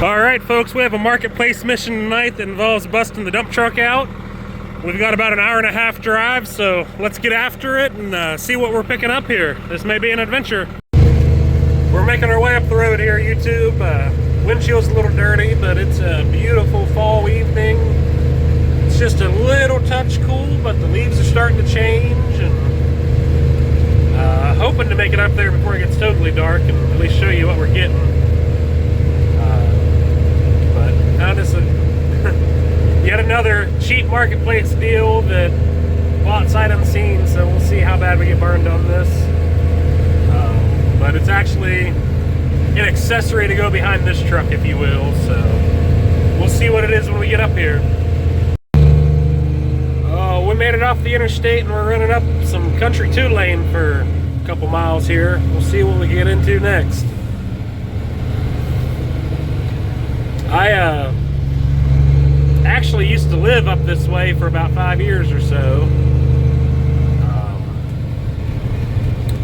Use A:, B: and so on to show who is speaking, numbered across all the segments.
A: Alright folks, we have a marketplace mission tonight that involves busting the dump truck out. We've got about an hour and a half drive, so let's get after it and see what we're picking up here. This may be an adventure. We're making our way up the road here, YouTube. Windshield's a little dirty, but it's a beautiful fall evening. It's just a little touch cool, but the leaves are starting to change, and hoping to make it up there before it gets totally dark and at least show you what we're getting. Yet another cheap marketplace deal that bought sight unseen, so we'll see how bad we get burned on this. But it's actually an accessory to go behind this truck, if you will, so we'll see what it is when we get up here. We made it off the interstate and we're running up some country 2 lane for a couple miles here. We'll see what we get into next. I actually used to live up this way for about 5 years or so,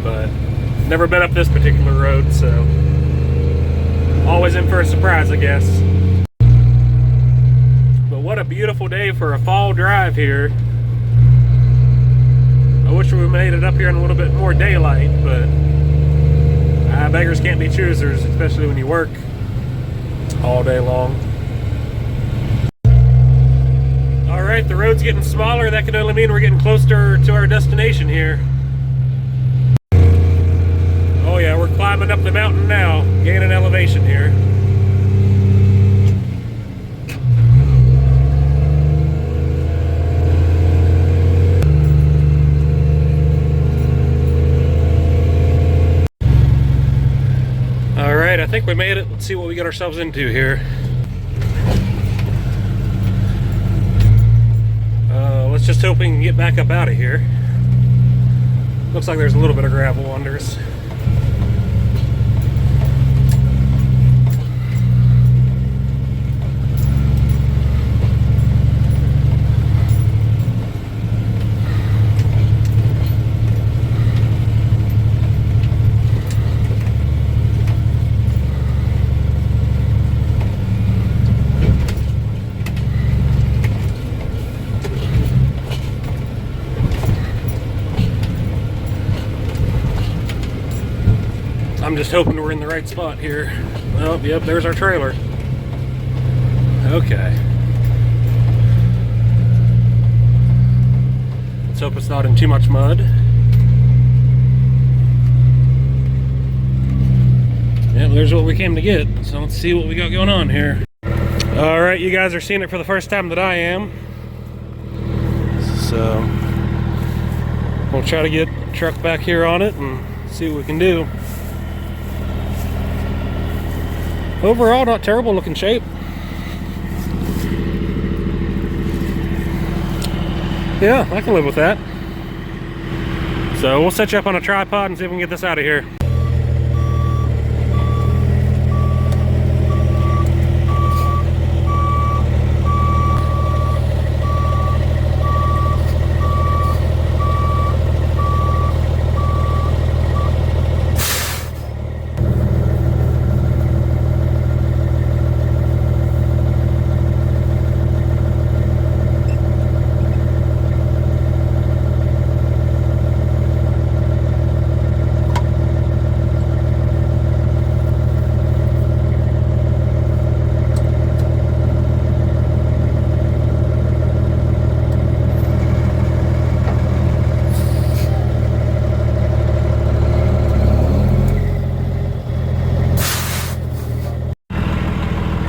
A: but never been up this particular road, so always in for a surprise, I guess. But what a beautiful day for a fall drive here. I wish we made it up here in a little bit more daylight, but beggars can't be choosers, especially when you work all day long. Alright, the road's getting smaller. That can only mean we're getting closer to our destination here. Oh yeah, we're climbing up the mountain now, gaining elevation here. Alright, I think we made it. Let's see what we got ourselves into here. Let's just hope we can get back up out of here. Looks like there's a little bit of gravel under us. I'm just hoping we're in the right spot here. Oh, yep, there's our trailer. Okay. Let's hope it's not in too much mud. Yep, there's what we came to get. So let's see what we got going on here. Alright, you guys are seeing it for the first time that I am. So we'll try to get the truck back here on it and see what we can do. Overall, not terrible looking shape. Yeah, I can live with that. So we'll set you up on a tripod and see if we can get this out of here.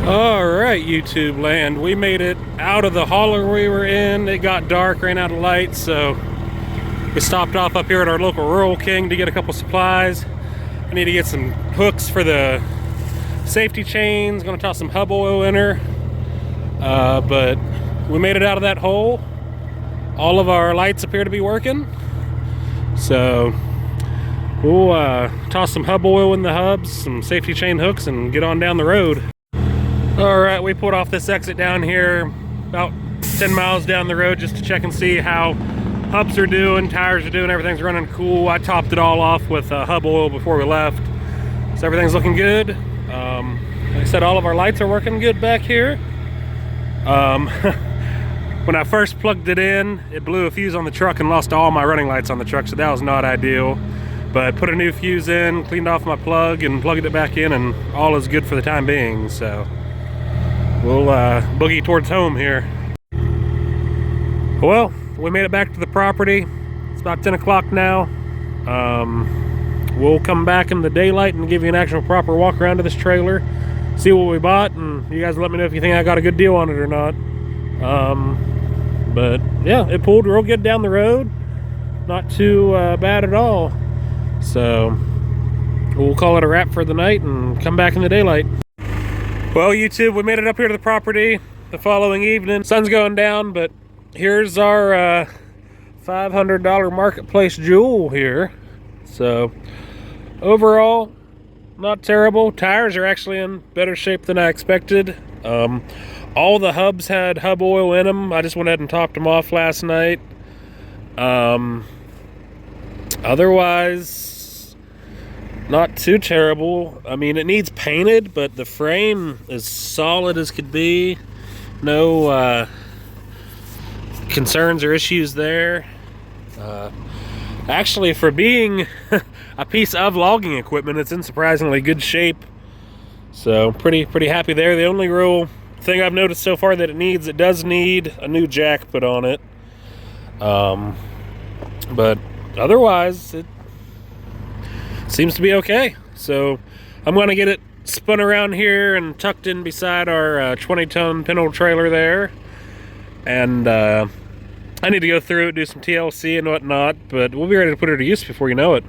A: Alright, YouTube land, we made it out of the holler we were in. It got dark, ran out of lights, so we stopped off up here at our local Rural King to get a couple supplies. I need to get some hooks for the safety chains, gonna toss some hub oil in her. But we made it out of that hole. All of our lights appear to be working. So we'll toss some hub oil in the hubs, some safety chain hooks, and get on down the road. Alright, we pulled off this exit down here about 10 miles down the road just to check and see how hubs are doing, tires are doing, everything's running cool. I topped it all off with hub oil before we left, so everything's looking good. Like I said, all of our lights are working good back here. When I first plugged it in, it blew a fuse on the truck and lost all my running lights on the truck, so that was not ideal. But put a new fuse in, cleaned off my plug, and plugged it back in, and all is good for the time being. So we'll boogie towards home here. Well, we made it back to the property. It's about 10 o'clock now. We'll come back in the daylight and give you an actual proper walk around to this trailer, see what we bought, and you guys let me know if you think I got a good deal on it or not. But yeah, it pulled real good down the road. Not too bad at all. So we'll call it a wrap for the night and come back in the daylight. Well, YouTube, we made it up here to the property the following evening. Sun's going down, but here's our $500 marketplace jewel here. So overall, not terrible. Tires are actually in better shape than I expected. All the hubs had hub oil in them. I just went ahead and topped them off last night. Otherwise, not too terrible. I mean, it needs painted, but the frame is solid as could be. No concerns or issues there. Actually, for being a piece of logging equipment, it's in surprisingly good shape. So pretty happy there. The only real thing I've noticed so far that it does need a new jack put on it. But otherwise, it seems to be okay. So I'm going to get it spun around here and tucked in beside our 20-ton pinhole trailer there. And I need to go through it, do some TLC and whatnot, but we'll be ready to put it to use before you know it.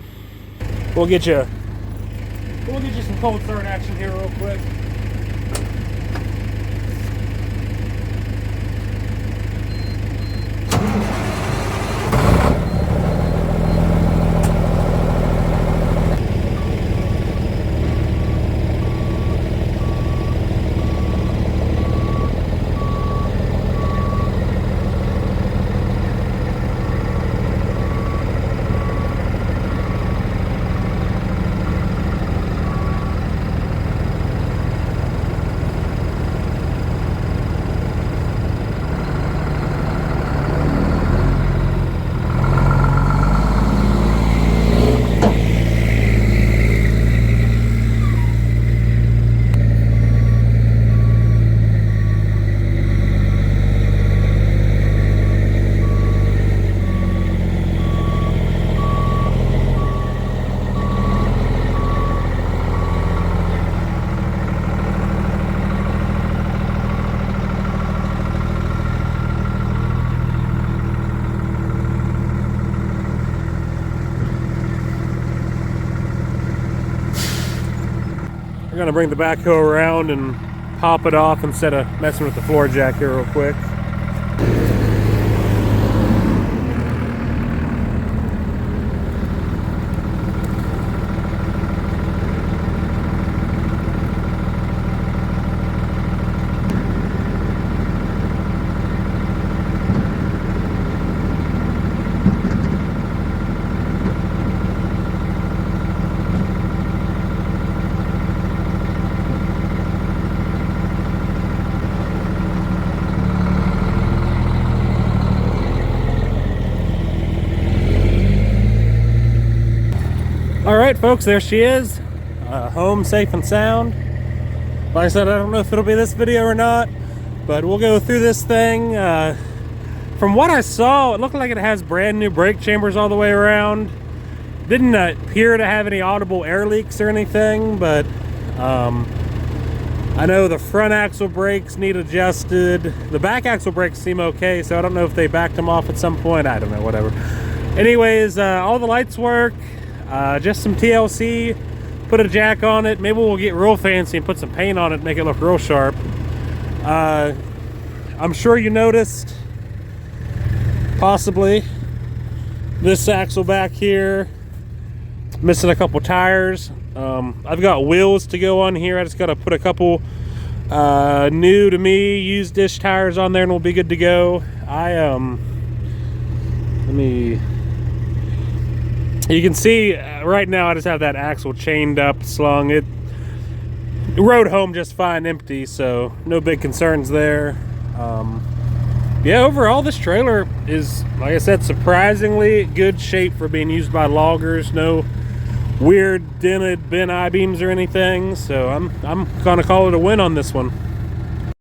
A: We'll get you some cold start action here real quick. We're gonna bring the backhoe around and pop it off instead of messing with the floor jack here real quick. All right, folks, there she is, home safe and sound. Like I said, I don't know if it'll be this video or not, but we'll go through this thing. From what I saw, it looked like it has brand new brake chambers all the way around. Didn't appear to have any audible air leaks or anything, but I know the front axle brakes need adjusted. The back axle brakes seem okay, so I don't know if they backed them off at some point. I don't know, whatever. Anyways, all the lights work. Just some TLC, put a jack on it. Maybe we'll get real fancy and put some paint on it, make it look real sharp. I'm sure you noticed, possibly, this axle back here, missing a couple tires. I've got wheels to go on here. I just got to put a couple new to me used dish tires on there and we'll be good to go. You can see right now I just have that axle chained up, slung. rode home just fine empty, so no big concerns there. Yeah, overall this trailer is, like I said, surprisingly good shape for being used by loggers. No weird dented bent I-beams or anything, so I'm gonna call it a win on this one.